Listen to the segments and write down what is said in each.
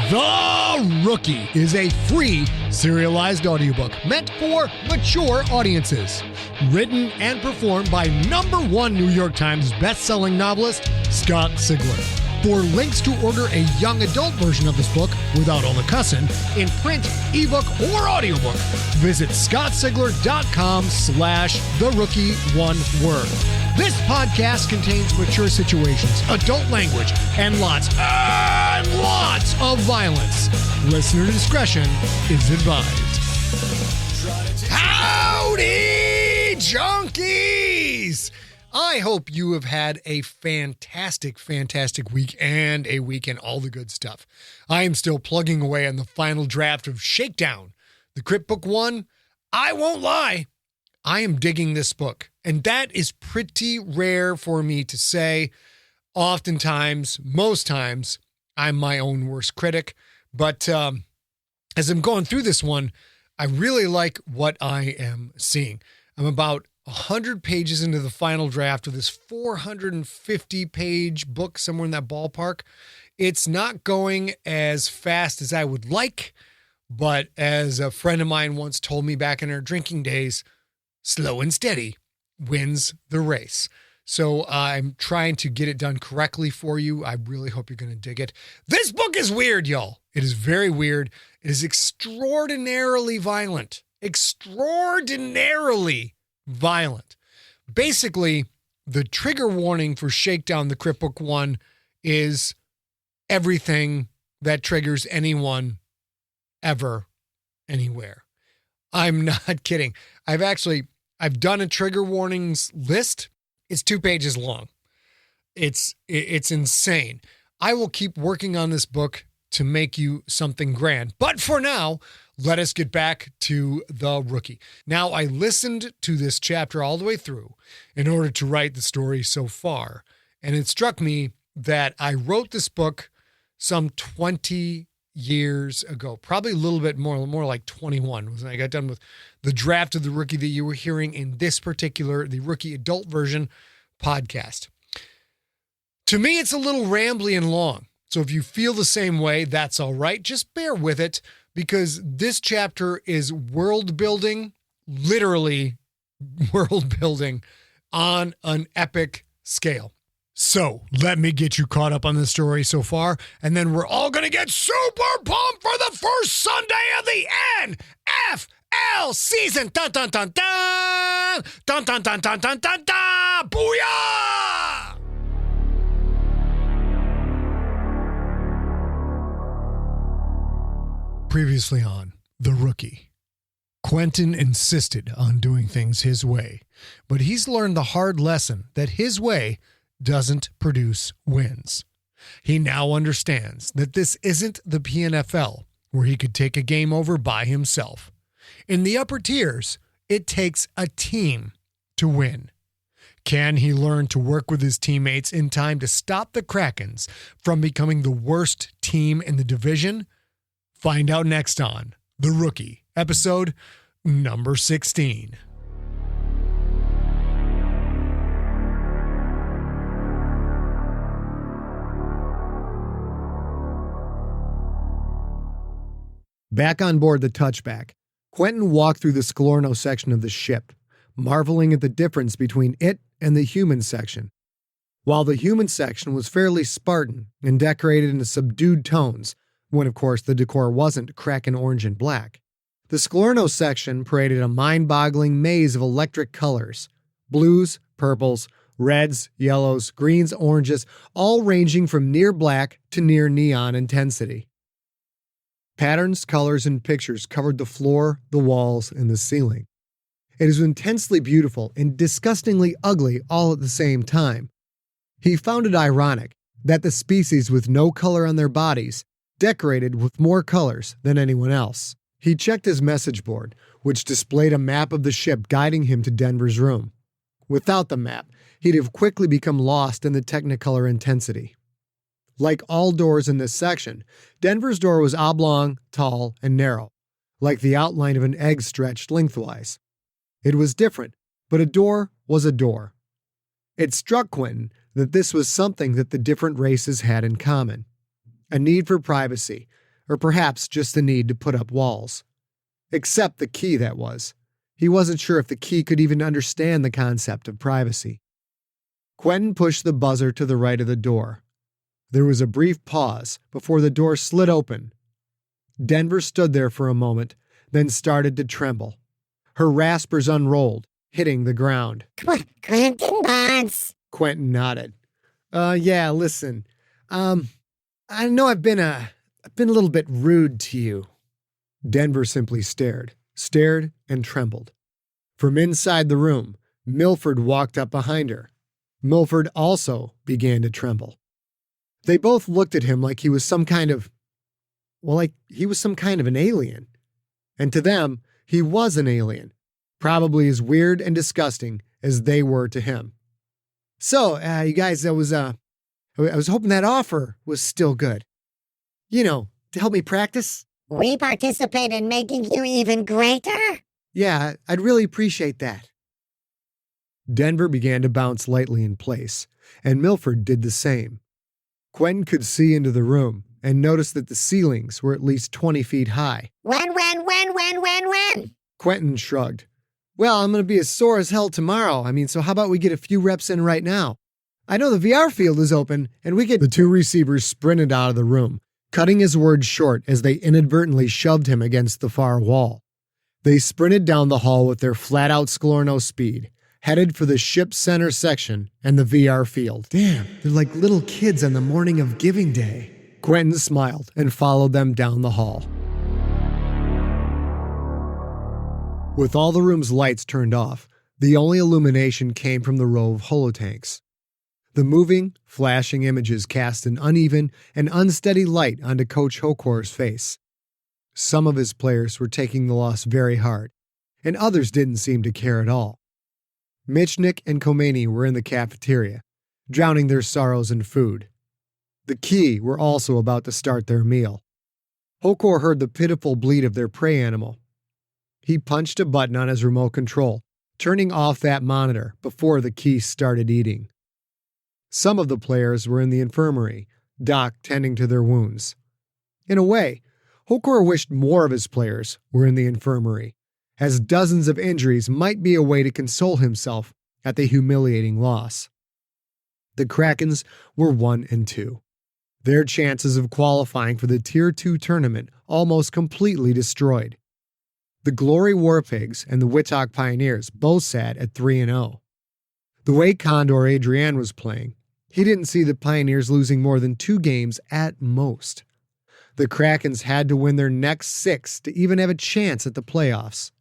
The Rookie is a free serialized audiobook meant for mature audiences. Written and performed by #1 New York Times bestselling novelist Scott Sigler. For links to order a young adult version of this book without all the cussing, in print, ebook, or audiobook, visit scottsigler.com/therookie, one word. This podcast contains mature situations, adult language, and lots of violence. Listener discretion is advised. Howdy, junkies! I hope you have had a fantastic week and a weekend, all the good stuff. I am still plugging away on the final draft of Shakedown, the Crypt Book 1. I won't lie, I am digging this book, and that is pretty rare for me to say. Oftentimes, most times, I'm my own worst critic, but as I'm going through this one, I really like what I am seeing. I'm about 100 pages into the final draft of this 450-page book, somewhere in that ballpark. It's not going as fast as I would like, but as a friend of mine once told me back in our drinking days, slow and steady wins the race. So I'm trying to get it done correctly for you. I really hope you're going to dig it. This book is weird, y'all. It is very weird. It is extraordinarily violent. Extraordinarily violent. Basically, the trigger warning for Shakedown, the Crypt Book 1, is everything that triggers anyone, ever, anywhere. I'm not kidding. I've done a trigger warnings list. It's 2 pages long. It's insane. I will keep working on this book to make you something grand. But for now, let us get back to The Rookie. Now, I listened to this chapter all the way through in order to write the story so far. And it struck me that I wrote this book some 20 years ago, probably a little bit more like 21 was when I got done with the draft of The Rookie that you were hearing in this particular, the Rookie adult version podcast. To me, it's a little rambly and long. So if you feel the same way, that's all right. Just bear with it, because this chapter is world building, literally world building on an epic scale. So let me get you caught up on the story so far, and then we're all going to get super pumped for the first Sunday of the NFL season. Dun, dun, dun, dun! Dun, dun, dun, dun, dun, dun, dun! Booyah! Previously on The Rookie. Quentin insisted on doing things his way, but he's learned the hard lesson that his way doesn't produce wins. He now understands that this isn't the PNFL, where he could take a game over by himself. In the upper tiers, it takes a team to win. Can he learn to work with his teammates in time to stop the Krakens from becoming the worst team in the division? Find out next on The Rookie, episode number 16. Back on board the Touchback, Quentin walked through the Sclorno section of the ship, marveling at the difference between it and the human section. While the human section was fairly Spartan and decorated in subdued tones, when of course the decor wasn't Kraken orange and black, the Sclorno section paraded a mind-boggling maze of electric colors: blues, purples, reds, yellows, greens, oranges, all ranging from near black to near neon intensity. Patterns, colors, and pictures covered the floor, the walls, and the ceiling. It is intensely beautiful and disgustingly ugly all at the same time. He found it ironic that the species with no color on their bodies decorated with more colors than anyone else. He checked his message board, which displayed a map of the ship guiding him to Denver's room. Without the map, he'd have quickly become lost in the Technicolor intensity. Like all doors in this section, Denver's door was oblong, tall, and narrow, like the outline of an egg stretched lengthwise. It was different, but a door was a door. It struck Quentin that this was something that the different races had in common: a need for privacy, or perhaps just the need to put up walls. Except the key, that was. He wasn't sure if the key could even understand the concept of privacy. Quentin pushed the buzzer to the right of the door. There was a brief pause before the door slid open. Denver stood there for a moment, then started to tremble. Her raspers unrolled, hitting the ground. Quentin Barnes. Quentin nodded. Yeah, listen. I know I've been a little bit rude to you. Denver simply stared and trembled. From inside the room, Milford walked up behind her. Milford also began to tremble. They both looked at him like he was some kind of an alien. And to them, he was an alien, probably as weird and disgusting as they were to him. So, you guys, I was hoping that offer was still good. To help me practice. We participate in making you even greater? Yeah, I'd really appreciate that. Denver began to bounce lightly in place, and Milford did the same. Quentin could see into the room and noticed that the ceilings were at least 20 feet high. When? Quentin shrugged. Well, I'm going to be as sore as hell tomorrow. So how about we get a few reps in right now? I know the VR field is open, and we could... The two receivers sprinted out of the room, cutting his words short as they inadvertently shoved him against the far wall. They sprinted down the hall with their flat-out Sklorno speed, headed for the ship's center section and the VR field. Damn, they're like little kids on the morning of Giving Day. Quentin smiled and followed them down the hall. With all the room's lights turned off, the only illumination came from the row of holotanks. The moving, flashing images cast an uneven and unsteady light onto Coach Hokor's face. Some of his players were taking the loss very hard, and others didn't seem to care at all. Michnik and Khomeini were in the cafeteria, drowning their sorrows in food. The Key were also about to start their meal. Hokor heard the pitiful bleat of their prey animal. He punched a button on his remote control, turning off that monitor before the Key started eating. Some of the players were in the infirmary, Doc tending to their wounds. In a way, Hokor wished more of his players were in the infirmary, as dozens of injuries might be a way to console himself at the humiliating loss. The Krakens were 1-2. Their chances of qualifying for the Tier 2 tournament almost completely destroyed. The Glory Warpigs and the Witok Pioneers both sat at 3-0. The way Condor Adrian was playing, he didn't see the Pioneers losing more than 2 games at most. The Krakens had to win their next 6 to even have a chance at the playoffs.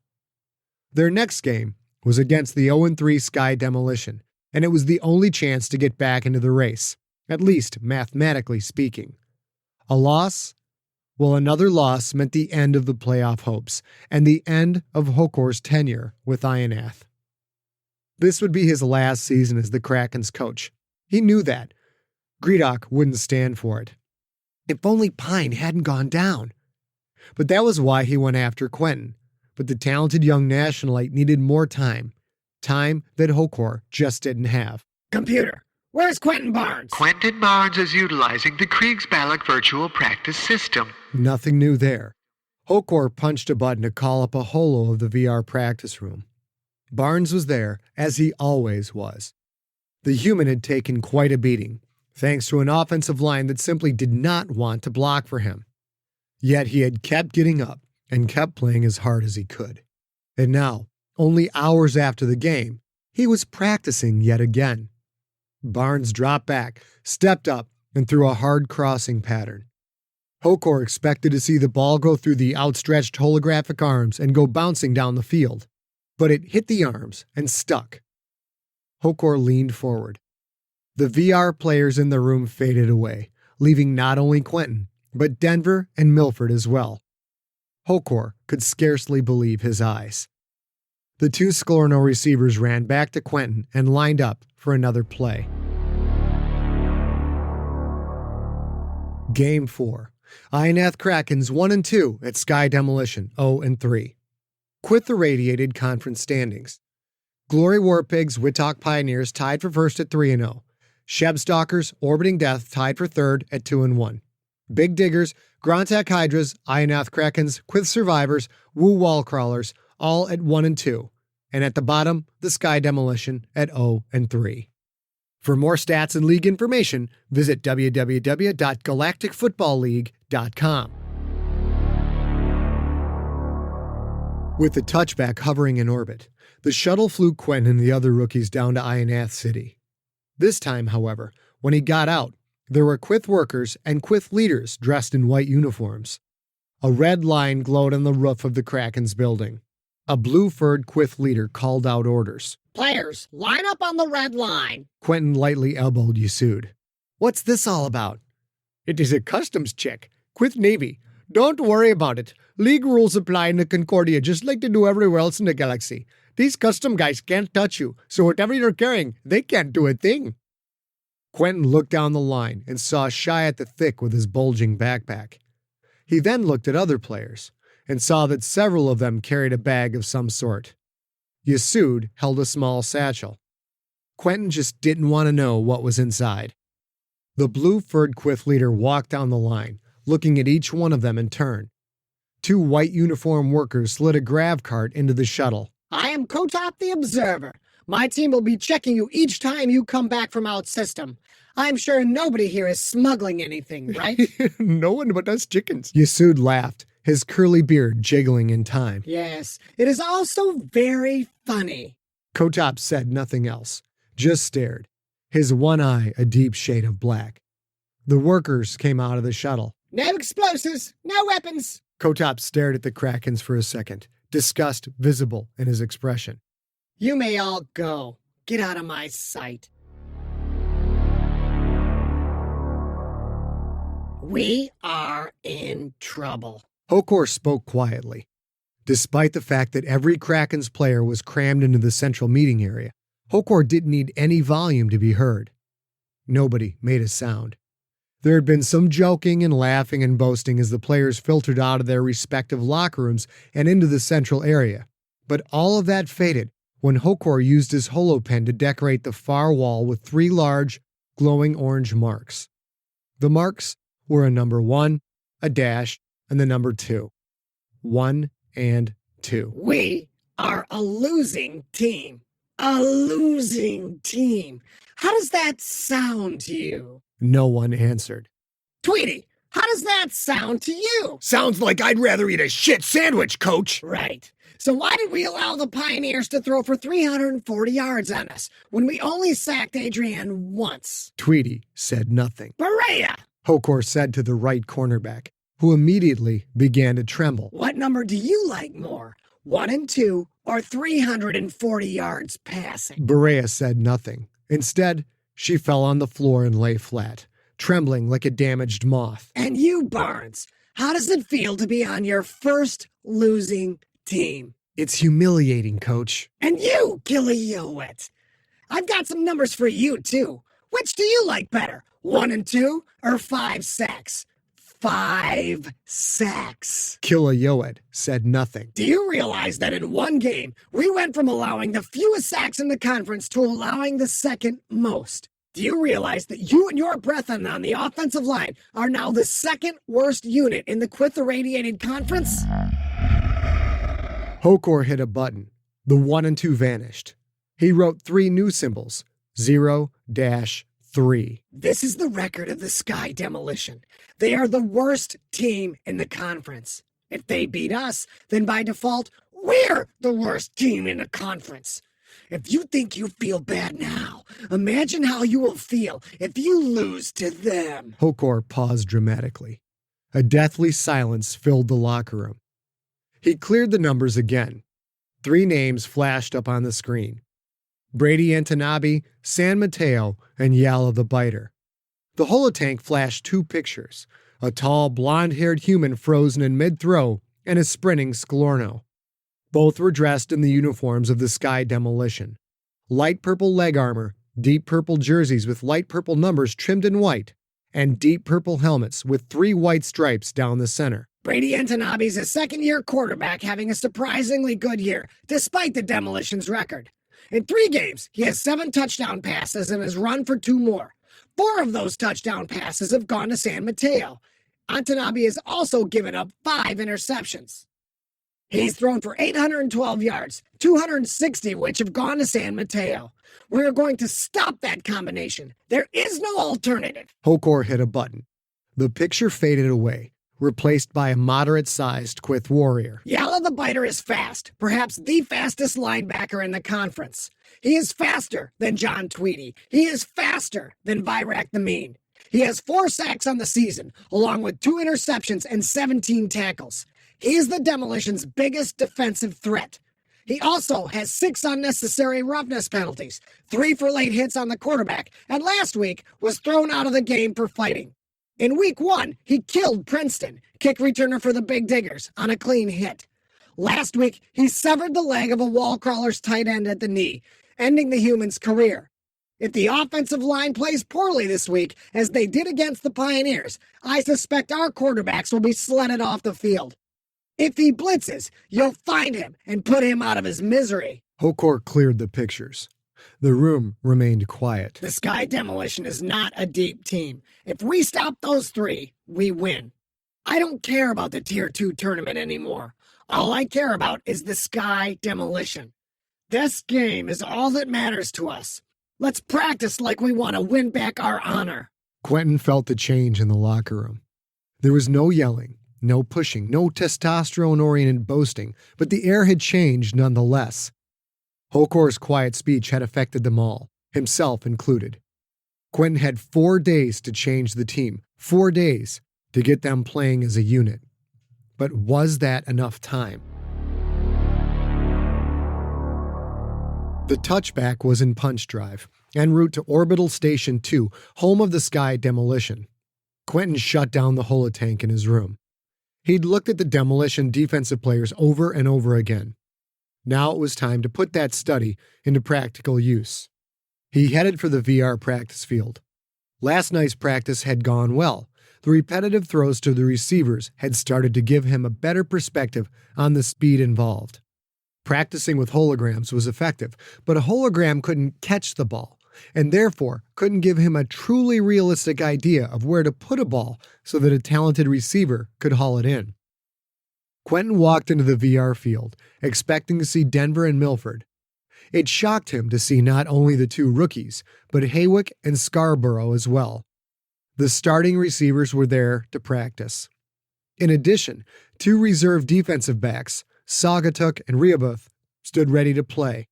Their next game was against the 0-3 Sky Demolition, and it was the only chance to get back into the race, at least mathematically speaking. A loss? Well, another loss meant the end of the playoff hopes and the end of Hokor's tenure with Ionath. This would be his last season as the Krakens coach. He knew that. Gredok wouldn't stand for it. If only Pine hadn't gone down. But that was why he went after Quentin. But the talented young nationalite needed more time. Time that Hokor just didn't have. Computer, where's Quentin Barnes? Quentin Barnes is utilizing the Kriegsbalak virtual practice system. Nothing new there. Hokor punched a button to call up a holo of the VR practice room. Barnes was there, as he always was. The human had taken quite a beating, thanks to an offensive line that simply did not want to block for him. Yet he had kept getting up and kept playing as hard as he could. And now, only hours after the game, he was practicing yet again. Barnes dropped back, stepped up, and threw a hard crossing pattern. Hokor expected to see the ball go through the outstretched holographic arms and go bouncing down the field, but it hit the arms and stuck. Hokor leaned forward. The VR players in the room faded away, leaving not only Quentin, but Denver and Milford as well. Hokor could scarcely believe his eyes. The 2 Sklorno receivers ran back to Quentin and lined up for another play. Game 4. Ionath Krakens 1-2 at Sky Demolition 0-3. Quit the radiated conference standings. Glory Warpigs, Witok Pioneers tied for first at 3-0. Shebstalkers, Orbiting Death tied for third at 2-1. Big Diggers, Grontak Hydras, Ionath Krakens, Quith Survivors, Woo Wall Crawlers, all at 1 and 2. And at the bottom, the Sky Demolition at 0 and 3. For more stats and league information, visit www.galacticfootballleague.com. With the touchback hovering in orbit, the shuttle flew Quentin and the other rookies down to Ionath City. This time, however, when he got out, there were Quith workers and Quith leaders dressed in white uniforms. A red line glowed on the roof of the Krakens building. A blue-furred Quith leader called out orders. Players, line up on the red line. Quentin lightly elbowed Yasud. What's this all about? It is a customs check. Quith Navy. Don't worry about it. League rules apply in the Concordia just like they do everywhere else in the galaxy. These custom guys can't touch you, so whatever you're carrying, they can't do a thing. Quentin looked down the line and saw Shy at the Thick with his bulging backpack. He then looked at other players and saw that several of them carried a bag of some sort. Yasud held a small satchel. Quentin just didn't want to know what was inside. The blue-furred Quith leader walked down the line, looking at each one of them in turn. 2 white uniform workers slid a grav cart into the shuttle. I am Kotop the Observer. My team will be checking you each time you come back from out system. I'm sure nobody here is smuggling anything, right? No one but us chickens. Yasud laughed, his curly beard jiggling in time. Yes, it is also very funny. Kotop said nothing else, just stared, his one eye a deep shade of black. The workers came out of the shuttle. No explosives, no weapons. Kotop stared at the Krakens for a second, disgust visible in his expression. You may all go. Get out of my sight. We are in trouble. Hokor spoke quietly. Despite the fact that every Krakens player was crammed into the central meeting area, Hokor didn't need any volume to be heard. Nobody made a sound. There had been some joking and laughing and boasting as the players filtered out of their respective locker rooms and into the central area. But all of that faded when Hokor used his holopen to decorate the far wall with 3 large, glowing orange marks. The marks were a number 1, a dash, and the number 2. 1 and 2. We are a losing team. A losing team. How does that sound to you? No one answered. Tweety, how does that sound to you? Sounds like I'd rather eat a shit sandwich, coach. Right. So why did we allow the Pioneers to throw for 340 yards on us when we only sacked Adrian once? Tweety said nothing. Berea! Hokor said to the right cornerback, who immediately began to tremble. What number do you like more? 1 and 2 or 340 yards passing? Berea said nothing. Instead, she fell on the floor and lay flat, trembling like a damaged moth. And you, Barnes, how does it feel to be on your first losing team? It's humiliating, coach. And you, Gilliowit. I've got some numbers for you, too. Which do you like better, 1 and 2 or 5 sacks? 5 sacks. Killiowit said nothing. Do you realize that in one game, we went from allowing the fewest sacks in the conference to allowing the second most? Do you realize that you and your brethren on the offensive line are now the second worst unit in the Quith Irradiated Conference? Hokor hit a button. The 1 and 2 vanished. He wrote 3 new symbols, 0-3. This is the record of the Sky Demolition. They are the worst team in the conference. If they beat us, then by default, we're the worst team in the conference. If you think you feel bad now, imagine how you will feel if you lose to them. Hokor paused dramatically. A deathly silence filled the locker room. He cleared the numbers again. 3 names flashed up on the screen. Brady Antanabi, San Mateo, and Yalla the Biter. The holotank flashed 2 pictures, a tall, blonde-haired human frozen in mid-throw and a sprinting Sklorno. Both were dressed in the uniforms of the Sky Demolition. Light purple leg armor, deep purple jerseys with light purple numbers trimmed in white, and deep purple helmets with 3 white stripes down the center. Brady Antanabi's a second-year quarterback having a surprisingly good year, despite the Demolition's record. In 3 games, he has 7 touchdown passes and has run for 2 more. 4 of those touchdown passes have gone to San Mateo. Watanabe has also given up 5 interceptions. He's thrown for 812 yards, 260 which have gone to San Mateo. We're going to stop that combination. There is no alternative. Hokor hit a button. The picture faded away, replaced by a moderate-sized Quith warrior. Yalla the Biter is fast, perhaps the fastest linebacker in the conference. He is faster than John Tweedy. He is faster than Virak the Mean. He has 4 sacks on the season, along with 2 interceptions and 17 tackles. He is the Demolition's biggest defensive threat. He also has 6 unnecessary roughness penalties, 3 for late hits on the quarterback, and last week was thrown out of the game for fighting. In week 1, he killed Princeton, kick returner for the Big Diggers, on a clean hit. Last week, he severed the leg of a wall crawler's tight end at the knee, ending the human's career. If the offensive line plays poorly this week, as they did against the Pioneers, I suspect our quarterbacks will be sledded off the field. If he blitzes, you'll find him and put him out of his misery. Hokor cleared the pictures. The room remained quiet. The Sky Demolition is not a deep team. If we stop those 3, we win. I don't care about the Tier 2 tournament anymore. All I care about is the Sky Demolition. This game is all that matters to us. Let's practice like we want to win back our honor. Quentin felt the change in the locker room. There was no yelling, no pushing, no testosterone-oriented boasting, but the air had changed nonetheless. Hokor's quiet speech had affected them all, himself included. Quentin had 4 days to change the team, 4 days to get them playing as a unit. But was that enough time? The touchback was in Punch Drive, en route to Orbital Station 2, home of the Sky Demolition. Quentin shut down the holotank in his room. He'd looked at the Demolition defensive players over and over again. Now it was time to put that study into practical use. He headed for the VR practice field. Last night's practice had gone well. The repetitive throws to the receivers had started to give him a better perspective on the speed involved. Practicing with holograms was effective, but a hologram couldn't catch the ball, and therefore couldn't give him a truly realistic idea of where to put a ball so that a talented receiver could haul it in. Quentin walked into the VR field, expecting to see Denver and Milford. It shocked him to see not only the 2 rookies, but Haywick and Scarborough as well. The starting receivers were there to practice. In addition, 2 reserve defensive backs, Sagatuk and Rehoboth, stood ready to play.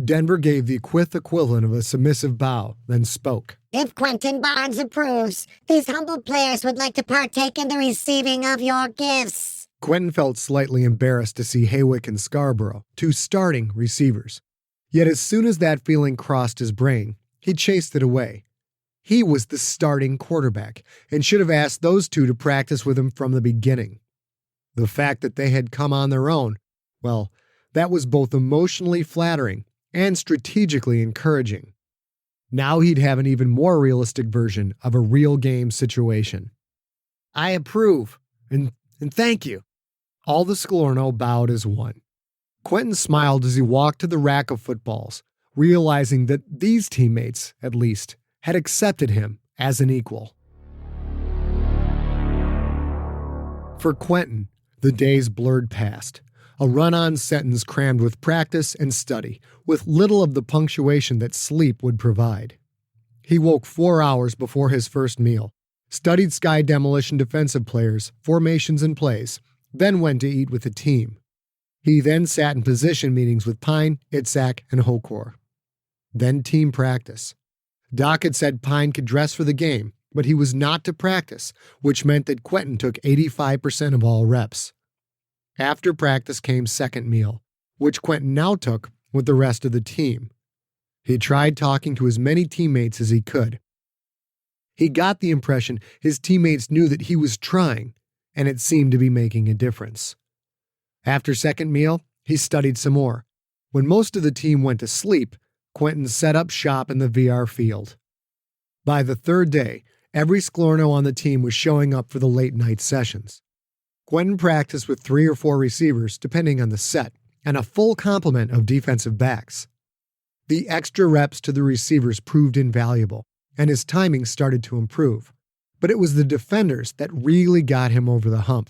Denver gave the Quith equivalent of a submissive bow, then spoke. If Quentin Barnes approves, these humble players would like to partake in the receiving of your gifts. Quentin felt slightly embarrassed to see Haywick and Scarborough, 2 starting receivers. Yet as soon as that feeling crossed his brain, he chased it away. He was the starting quarterback and should have asked those 2 to practice with him from the beginning. The fact that they had come on their own, well, that was both emotionally flattering and strategically encouraging. Now he'd have an even more realistic version of a real game situation. I approve, and thank you. All the Sklorno bowed as one. Quentin smiled as he walked to the rack of footballs, realizing that these teammates, at least, had accepted him as an equal. For Quentin, the days blurred past. A run-on sentence crammed with practice and study, with little of the punctuation that sleep would provide. He woke 4 hours before his first meal, studied Sky Demolition defensive players, formations, and plays, then went to eat with the team. He then sat in position meetings with Pine, Itzhak, and Hokor. Then team practice. Doc had said Pine could dress for the game, but he was not to practice, which meant that Quentin took 85% of all reps. After practice came second meal, which Quentin now took with the rest of the team. He tried talking to as many teammates as he could. He got the impression his teammates knew that he was trying, and it seemed to be making a difference. After second meal, he studied some more. When most of the team went to sleep, Quentin set up shop in the VR field. By the third day, every Sklorno on the team was showing up for the late-night sessions. Quentin practiced with 3 or 4 receivers, depending on the set, and a full complement of defensive backs. The extra reps to the receivers proved invaluable, and his timing started to improve. But it was the defenders that really got him over the hump.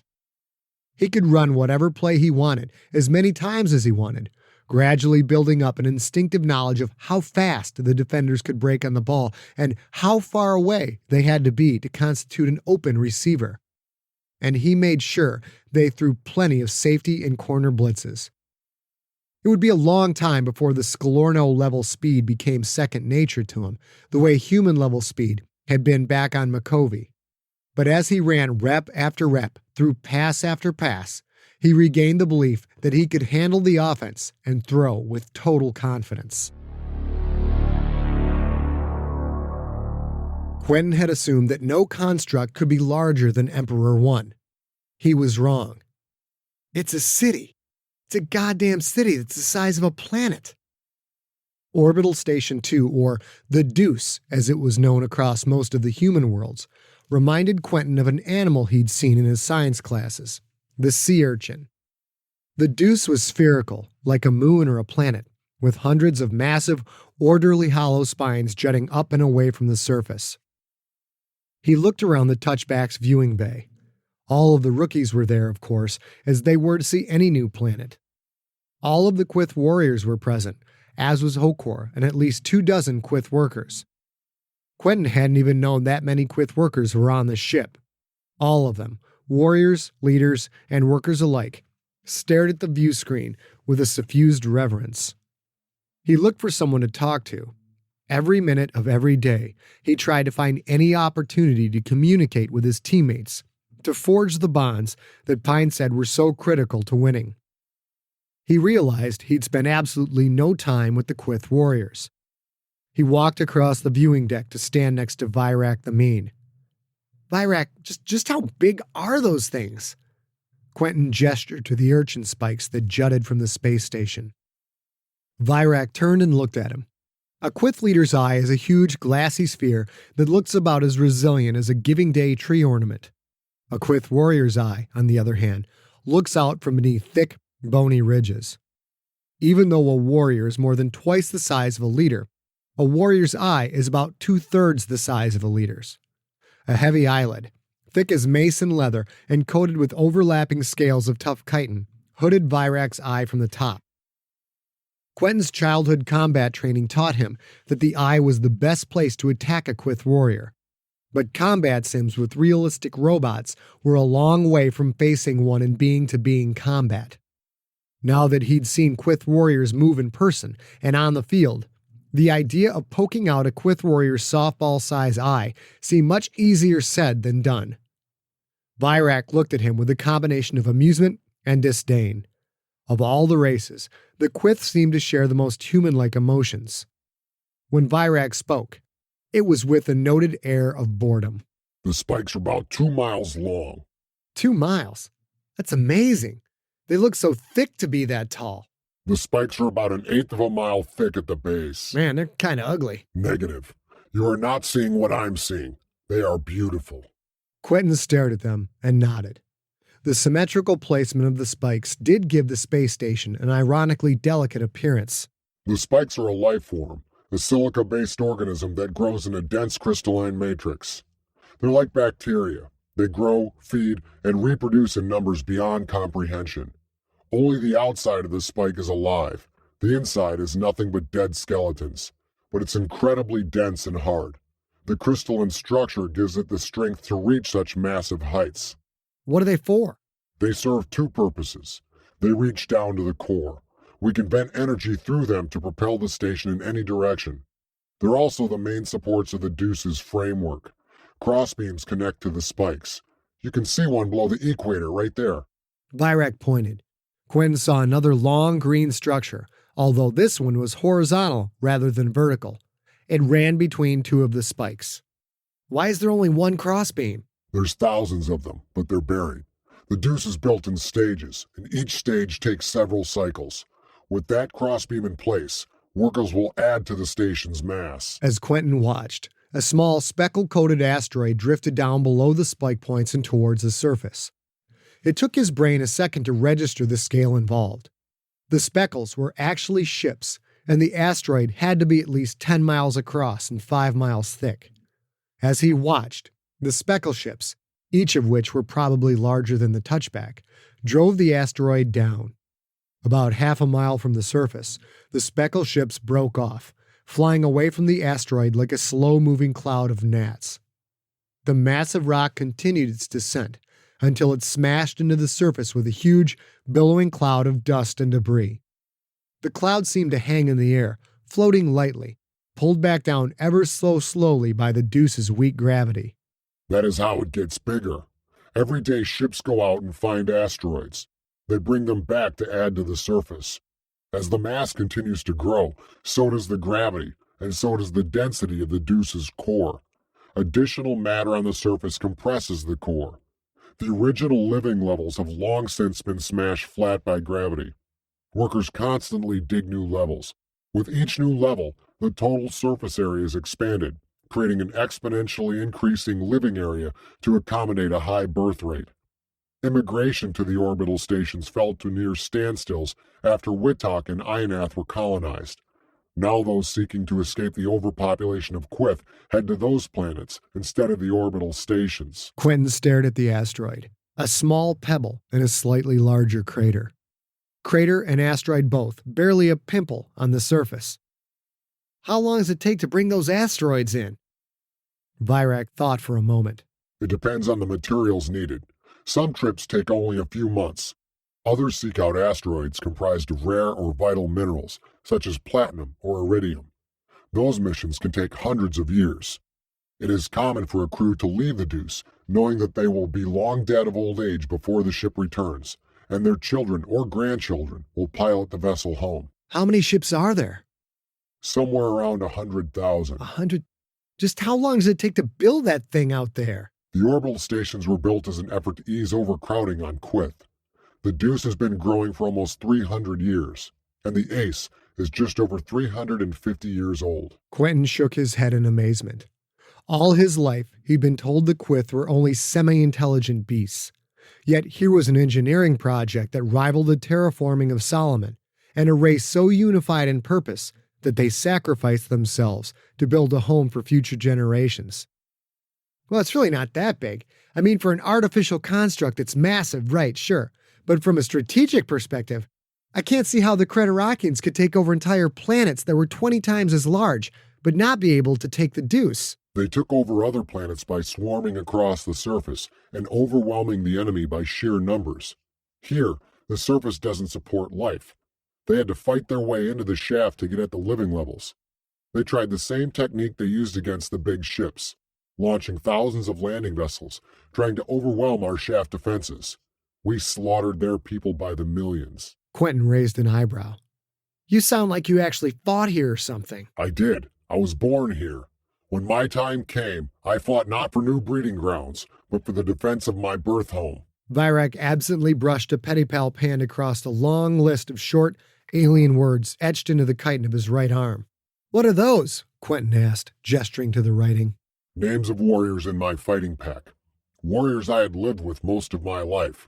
He could run whatever play he wanted, as many times as he wanted, gradually building up an instinctive knowledge of how fast the defenders could break on the ball and how far away they had to be to constitute an open receiver. And he made sure they threw plenty of safety and corner blitzes. It would be a long time before the Scalorno-level speed became second nature to him, the way human-level speed had been back on McCovey. But as he ran rep after rep through pass after pass, he regained the belief that he could handle the offense and throw with total confidence. Quentin had assumed that no construct could be larger than Emperor 1. He was wrong. It's a city. It's a goddamn city that's the size of a planet. Orbital Station 2, or the Deuce as it was known across most of the human worlds, reminded Quentin of an animal he'd seen in his science classes, the sea urchin. The Deuce was spherical, like a moon or a planet, with hundreds of massive, orderly hollow spines jutting up and away from the surface. He looked around the touchback's viewing bay. All of the rookies were there, of course, as they were to see any new planet. All of the Quyth warriors were present, as was Hokor and at least 24 Quyth workers. Quentin hadn't even known that many Quyth workers were on the ship. All of them, warriors, leaders, and workers alike, stared at the view screen with a suffused reverence. He looked for someone to talk to. Every minute of every day, he tried to find any opportunity to communicate with his teammates, to forge the bonds that Pine said were so critical to winning. He realized he'd spent absolutely no time with the Quyth warriors. He walked across the viewing deck to stand next to Virak the Mean. Virak, just how big are those things? Quentin gestured to the urchin spikes that jutted from the space station. Virak turned and looked at him. A Quyth leader's eye is a huge glassy sphere that looks about as resilient as a Giving Day tree ornament. A Quyth warrior's eye, on the other hand, looks out from beneath thick, bony ridges. Even though a warrior is more than twice the size of a leader, a warrior's eye is about 2/3 the size of a leader's. A heavy eyelid, thick as mason leather and coated with overlapping scales of tough chitin, hooded Virak's eye from the top. Quentin's childhood combat training taught him that the eye was the best place to attack a Quyth warrior. But combat sims with realistic robots were a long way from facing one in being-to-being combat. Now that he'd seen Quyth warriors move in person and on the field, the idea of poking out a Quyth warrior's softball-sized eye seemed much easier said than done. Virak looked at him with a combination of amusement and disdain. Of all the races, the Quyth seemed to share the most human-like emotions. When Virak spoke, it was with a noted air of boredom. The spikes are about 2 miles long. 2 miles? That's amazing. They look so thick to be that tall. The spikes are about 1/8 of a mile thick at the base. Man, they're kind of ugly. Negative. You are not seeing what I'm seeing. They are beautiful. Quentin stared at them and nodded. The symmetrical placement of the spikes did give the space station an ironically delicate appearance. The spikes are a life form, a silica-based organism that grows in a dense crystalline matrix. They're like bacteria. They grow, feed, and reproduce in numbers beyond comprehension. Only the outside of the spike is alive. The inside is nothing but dead skeletons. But it's incredibly dense and hard. The crystalline structure gives it the strength to reach such massive heights. What are they for? They serve 2 purposes. They reach down to the core. We can vent energy through them to propel the station in any direction. They're also the main supports of the Deuce's framework. Crossbeams connect to the spikes. You can see one below the equator right there. Virak pointed. Quentin saw another long green structure, although this one was horizontal rather than vertical. It ran between 2 of the spikes. Why is there only one crossbeam? There's thousands of them, but they're buried. The Deuce is built in stages, and each stage takes several cycles. With that crossbeam in place, workers will add to the station's mass. As Quentin watched, a small speckle-coated asteroid drifted down below the spike points and towards the surface. It took his brain a second to register the scale involved. The speckles were actually ships, and the asteroid had to be at least 10 miles across and 5 miles thick. As he watched, The speckle ships, each of which were probably larger than the touchback, drove the asteroid down. About half a mile from the surface, the speckle ships broke off, flying away from the asteroid like a slow-moving cloud of gnats. The massive rock continued its descent until it smashed into the surface with a huge, billowing cloud of dust and debris. The cloud seemed to hang in the air, floating lightly, pulled back down ever so slowly by the Deuce's weak gravity. That is how it gets bigger. Every day ships go out and find asteroids. They bring them back to add to the surface. As the mass continues to grow, so does the gravity, and so does the density of the Deuce's core. Additional matter on the surface compresses the core. The original living levels have long since been smashed flat by gravity. Workers constantly dig new levels. With each new level, the total surface area is expanded, creating an exponentially increasing living area to accommodate a high birth rate. Immigration to the orbital stations fell to near standstills after Wittok and Ionath were colonized. Now those seeking to escape the overpopulation of Quith head to those planets instead of the orbital stations. Quentin stared at the asteroid, a small pebble in a slightly larger crater. Crater and asteroid both, barely a pimple on the surface. How long does it take to bring those asteroids in? Virak thought for a moment. It depends on the materials needed. Some trips take only a few months. Others seek out asteroids comprised of rare or vital minerals, such as platinum or iridium. Those missions can take hundreds of years. It is common for a crew to leave the Deuce, knowing that they will be long dead of old age before the ship returns, and their children or grandchildren will pilot the vessel home. How many ships are there? Somewhere around 100,000. 100? Just how long does it take to build that thing out there? The orbital stations were built as an effort to ease overcrowding on Quith. The Deuce has been growing for almost 300 years, and the Ace is just over 350 years old. Quentin shook his head in amazement. All his life, he'd been told the Quith were only semi-intelligent beasts. Yet here was an engineering project that rivaled the terraforming of Solomon, and a race so unified in purpose that they sacrificed themselves to build a home for future generations. Well, it's really not that big. I mean, for an artificial construct, it's massive, right, sure. But from a strategic perspective, I can't see how the Creterakians could take over entire planets that were 20 times as large, but not be able to take the Deuce. They took over other planets by swarming across the surface and overwhelming the enemy by sheer numbers. Here, the surface doesn't support life. They had to fight their way into the shaft to get at the living levels. They tried the same technique they used against the big ships, launching thousands of landing vessels, trying to overwhelm our shaft defenses. We slaughtered their people by the millions. Quentin raised an eyebrow. You sound like you actually fought here or something. I did. I was born here. When my time came, I fought not for new breeding grounds, but for the defense of my birth home. Virak absently brushed a pedipalp hand across a long list of short, alien words etched into the chitin of his right arm. What are those? Quentin asked, gesturing to the writing. Names of warriors in my fighting pack. Warriors I had lived with most of my life.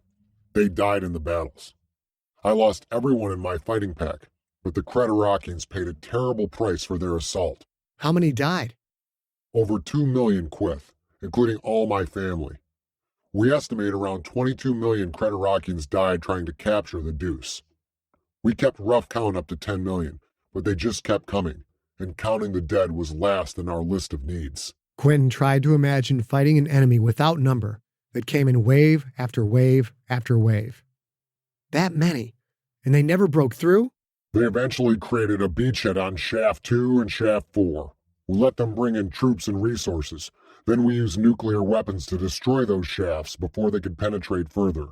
They died in the battles. I lost everyone in my fighting pack, but the Creterakians paid a terrible price for their assault. How many died? Over 2 million Quith, including all my family. We estimate around 22 million Creterakians died trying to capture the Deuce. We kept rough count up to 10 million, but they just kept coming, and counting the dead was last in our list of needs. Quentin tried to imagine fighting an enemy without number that came in wave after wave after wave. That many, and they never broke through? They eventually created a beachhead on Shaft 2 and Shaft 4. We let them bring in troops and resources. Then we used nuclear weapons to destroy those shafts before they could penetrate further.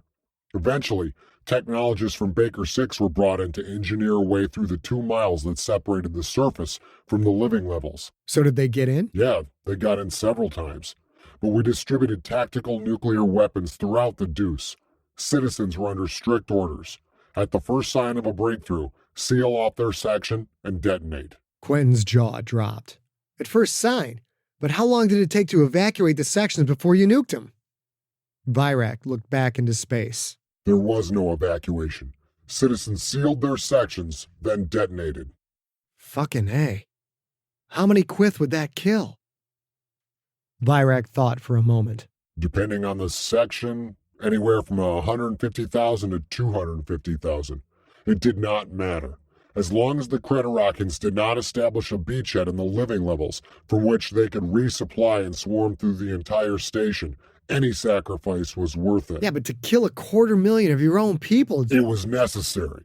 Eventually, technologists from Baker 6 were brought in to engineer a way through the 2 miles that separated the surface from the living levels. So did they get in? Yeah, they got in several times. But we distributed tactical nuclear weapons throughout the Deuce. Citizens were under strict orders. At the first sign of a breakthrough, seal off their section and detonate. Quentin's jaw dropped. At first sign? But how long did it take to evacuate the sections before you nuked them? Virak looked back into space. There was no evacuation. Citizens sealed their sections, then detonated. Fucking A. How many Quith would that kill? Virak thought for a moment. Depending on the section, anywhere from 150,000 to 250,000. It did not matter. As long as the Krakens did not establish a beachhead in the living levels from which they could resupply and swarm through the entire station, any sacrifice was worth it. Yeah, but to kill 250,000 of your own people... It was necessary.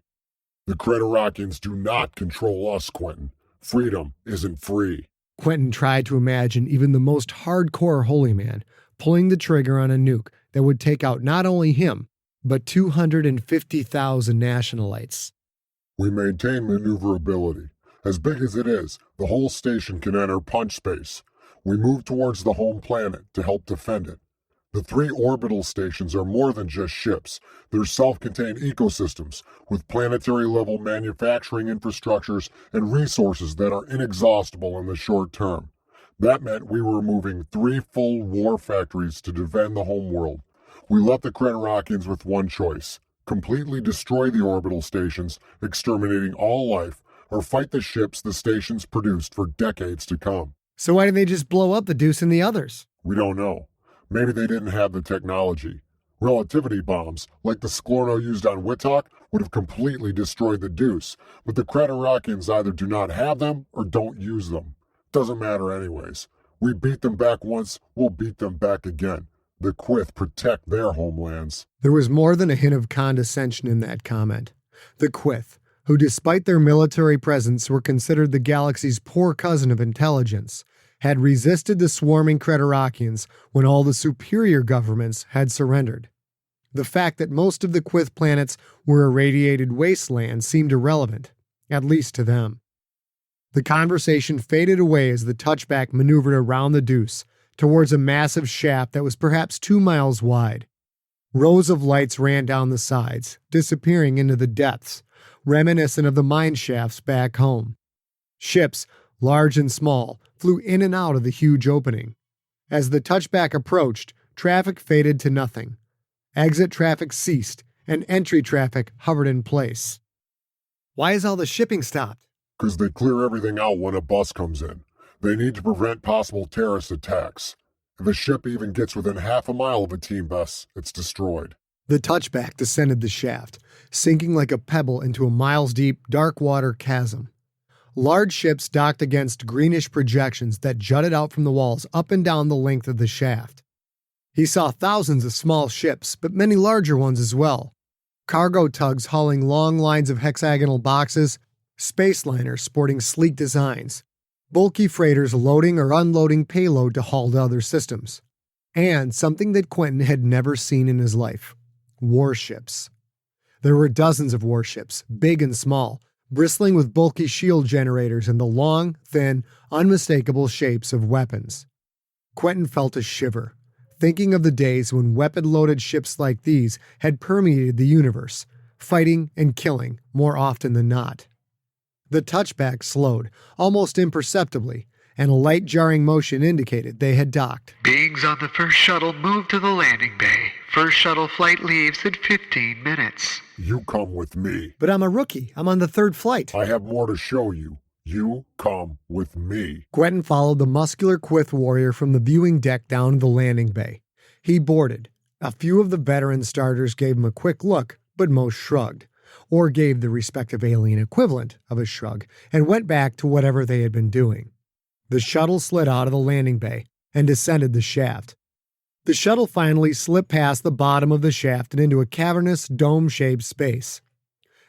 The Krakens do not control us, Quentin. Freedom isn't free. Quentin tried to imagine even the most hardcore holy man pulling the trigger on a nuke that would take out not only him, but 250,000 nationalites. We maintain maneuverability. As big as it is, the whole station can enter punch space. We move towards the home planet to help defend it. The 3 orbital stations are more than just ships. They're self-contained ecosystems with planetary-level manufacturing infrastructures and resources that are inexhaustible in the short term. That meant we were moving 3 full war factories to defend the homeworld. We left the Krakens with one choice: completely destroy the orbital stations, exterminating all life, or fight the ships the stations produced for decades to come. So why didn't they just blow up the Deuce and the others? We don't know. Maybe they didn't have the technology. Relativity bombs, like the Sklorno used on Witok, would have completely destroyed the Deuce, but the Krakens either do not have them or don't use them. Doesn't matter anyways. We beat them back once, we'll beat them back again. The Quyth protect their homelands. There was more than a hint of condescension in that comment. The Quyth, who despite their military presence were considered the galaxy's poor cousin of intelligence, had resisted the swarming Krakens when all the superior governments had surrendered. The fact that most of the Quyth planets were irradiated wastelands seemed irrelevant, at least to them. The conversation faded away as the touchback maneuvered around the Deuce towards a massive shaft that was perhaps 2 miles wide. Rows of lights ran down the sides, disappearing into the depths, reminiscent of the mine shafts back home. Ships, large and small, flew in and out of the huge opening. As the touchback approached, traffic faded to nothing. Exit traffic ceased, and entry traffic hovered in place. Why is all the shipping stopped? Because they clear everything out when a bus comes in. They need to prevent possible terrorist attacks. If a ship even gets within half a mile of a team bus, it's destroyed. The touchback descended the shaft, sinking like a pebble into a miles-deep, dark-water chasm. Large ships docked against greenish projections that jutted out from the walls up and down the length of the shaft. He saw thousands of small ships, but many larger ones as well. Cargo tugs hauling long lines of hexagonal boxes, space liners sporting sleek designs, bulky freighters loading or unloading payload to haul to other systems, and something that Quentin had never seen in his life: warships. There were dozens of warships, big and small, bristling with bulky shield generators and the long, thin, unmistakable shapes of weapons. Quentin felt a shiver, thinking of the days when weapon-loaded ships like these had permeated the universe, fighting and killing more often than not. The touchback slowed, almost imperceptibly, and a light jarring motion indicated they had docked. Beings on the first shuttle move to the landing bay. First shuttle flight leaves in 15 minutes. You come with me. But I'm a rookie. I'm on the 3rd flight. I have more to show you. You come with me. Quentin followed the muscular Quyth warrior from the viewing deck down to the landing bay. He boarded. A few of the veteran starters gave him a quick look, but most shrugged, or gave the respective alien equivalent of a shrug, and went back to whatever they had been doing. The shuttle slid out of the landing bay and descended the shaft. The shuttle finally slipped past the bottom of the shaft and into a cavernous, dome-shaped space.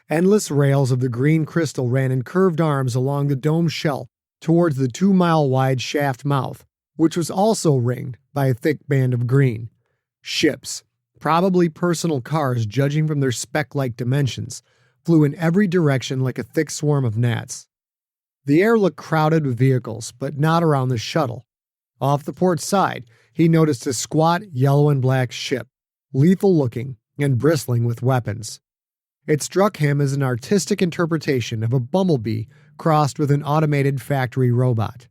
Endless rails of the green crystal ran in curved arms along the dome shell towards the 2-mile-wide shaft mouth, which was also ringed by a thick band of green. Ships, probably personal cars judging from their speck-like dimensions, flew in every direction like a thick swarm of gnats. The air looked crowded with vehicles, but not around the shuttle. Off the port side, he noticed a squat yellow and black ship, lethal-looking and bristling with weapons. It struck him as an artistic interpretation of a bumblebee crossed with an automated factory robot.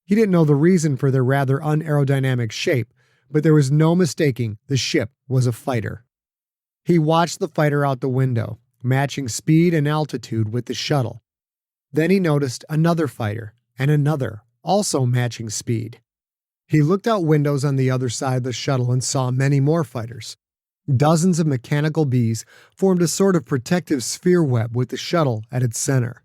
He didn't know the reason for their rather unaerodynamic shape, but there was no mistaking the ship was a fighter. He watched the fighter out the window, matching speed and altitude with the shuttle. Then he noticed another fighter, and another, also matching speed. He looked out windows on the other side of the shuttle and saw many more fighters. Dozens of mechanical bees formed a sort of protective sphere web with the shuttle at its center.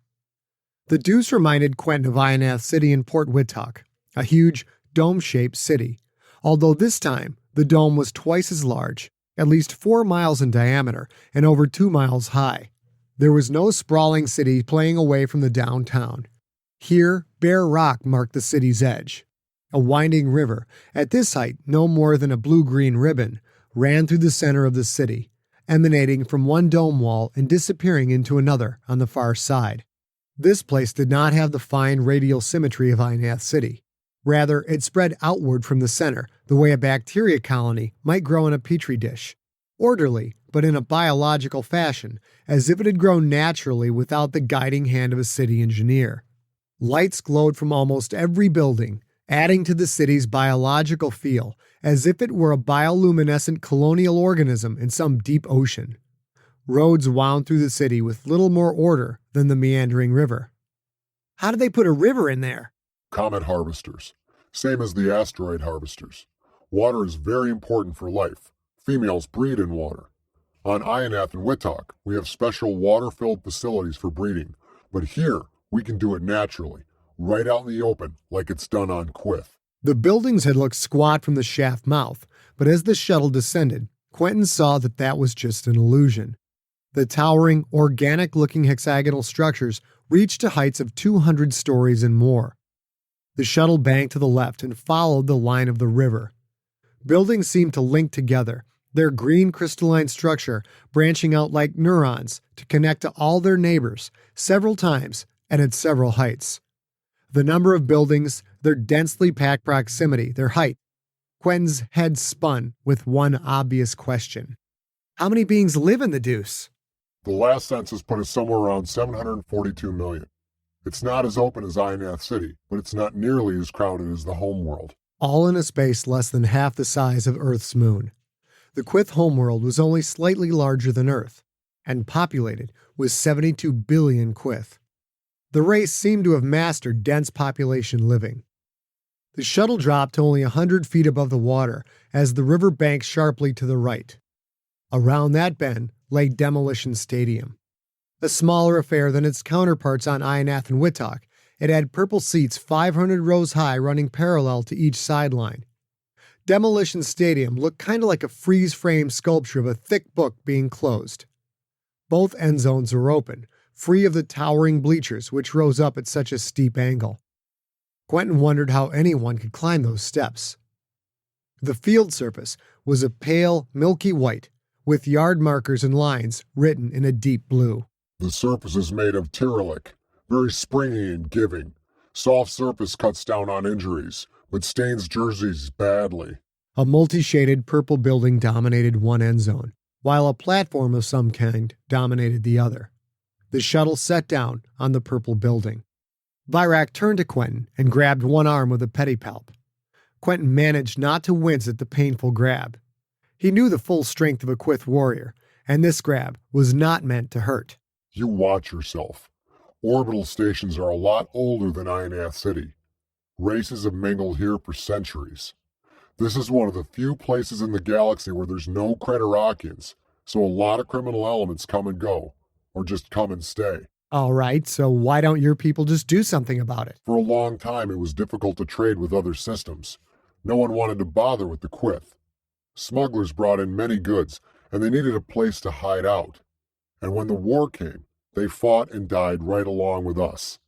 The Deuce reminded Quentin of Ionath City in Port Wittock, a huge, dome-shaped city, although this time the dome was twice as large, at least 4 miles in diameter and over 2 miles high. There was no sprawling city playing away from the downtown. Here, bare rock marked the city's edge. A winding river, at this height no more than a blue-green ribbon, ran through the center of the city, emanating from one dome wall and disappearing into another on the far side. This place did not have the fine radial symmetry of Ionath City. Rather, it spread outward from the center, the way a bacteria colony might grow in a petri dish. Orderly, but in a biological fashion, as if it had grown naturally without the guiding hand of a city engineer. Lights glowed from almost every building, adding to the city's biological feel, as if it were a bioluminescent colonial organism in some deep ocean. Roads wound through the city with little more order than the meandering river. How did they put a river in there? Comet harvesters. Same as the asteroid harvesters. Water is very important for life. Females breed in water. On Ionath and Wittock, we have special water-filled facilities for breeding, but here we can do it naturally, right out in the open, like it's done on Quith. The buildings had looked squat from the shaft mouth, but as the shuttle descended, Quentin saw that was just an illusion. The towering, organic-looking hexagonal structures reached to heights of 200 stories and more. The shuttle banked to the left and followed the line of the river. Buildings seemed to link together, their green crystalline structure branching out like neurons to connect to all their neighbors, several times and at several heights. The number of buildings, their densely packed proximity, their height. Quentin's head spun with one obvious question. How many beings live in the Deuce? The last census put us somewhere around 742 million. It's not as open as Ionath City, but it's not nearly as crowded as the homeworld. All in a space less than half the size of Earth's moon. The Quith homeworld was only slightly larger than Earth, and populated with 72 billion Quith. The race seemed to have mastered dense population living. The shuttle dropped to only 100 feet above the water as the river banked sharply to the right. Around that bend lay Demolition Stadium. A smaller affair than its counterparts on Ionath and Wittock, it had purple seats 500 rows high running parallel to each sideline. Demolition Stadium looked kind of like a freeze-frame sculpture of a thick book being closed. Both end zones were open, free of the towering bleachers which rose up at such a steep angle. Quentin wondered how anyone could climb those steps. The field surface was a pale, milky white, with yard markers and lines written in a deep blue. The surface is made of Tyrolik, very springy and giving. Soft surface cuts down on injuries, but stains jerseys badly. A multi-shaded purple building dominated one end zone, while a platform of some kind dominated the other. The shuttle set down on the purple building. Virak turned to Quentin and grabbed one arm with a pedipalp. Quentin managed not to wince at the painful grab. He knew the full strength of a Quith warrior, and this grab was not meant to hurt. You watch yourself. Orbital stations are a lot older than Ionath City. Races have mingled here for centuries. This is one of the few places in the galaxy where there's no Creterakians, so a lot of criminal elements come and go, or just come and stay. All right, so why don't your people just do something about it? For a long time, it was difficult to trade with other systems. No one wanted to bother with the Quith. Smugglers brought in many goods, and they needed a place to hide out. And when the war came, they fought and died right along with us.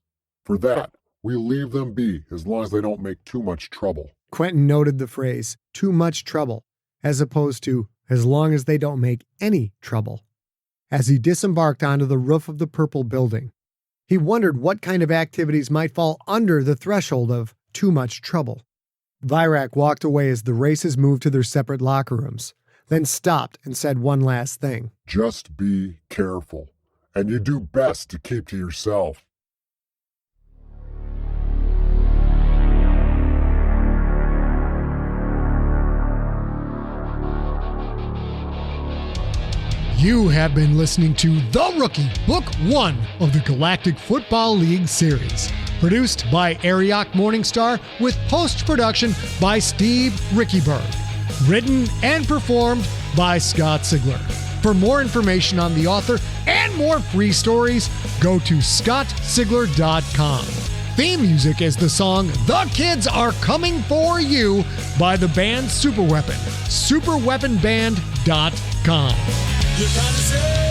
For that, we leave them be as long as they don't make too much trouble. Quentin noted the phrase, too much trouble, as opposed to, as long as they don't make any trouble. As he disembarked onto the roof of the purple building, he wondered what kind of activities might fall under the threshold of too much trouble. Virak walked away as the races moved to their separate locker rooms, then stopped and said one last thing. Just be careful, and you do best to keep to yourself. You have been listening to The Rookie, Book 1 of the Galactic Football League series. Produced by Ariok Morningstar with post-production by Steve Rickyberg. Written and performed by Scott Sigler. For more information on the author and more free stories, go to scottsigler.com. Theme music is the song The Kids Are Coming For You by the band Superweapon. Superweaponband.com. You're trying to say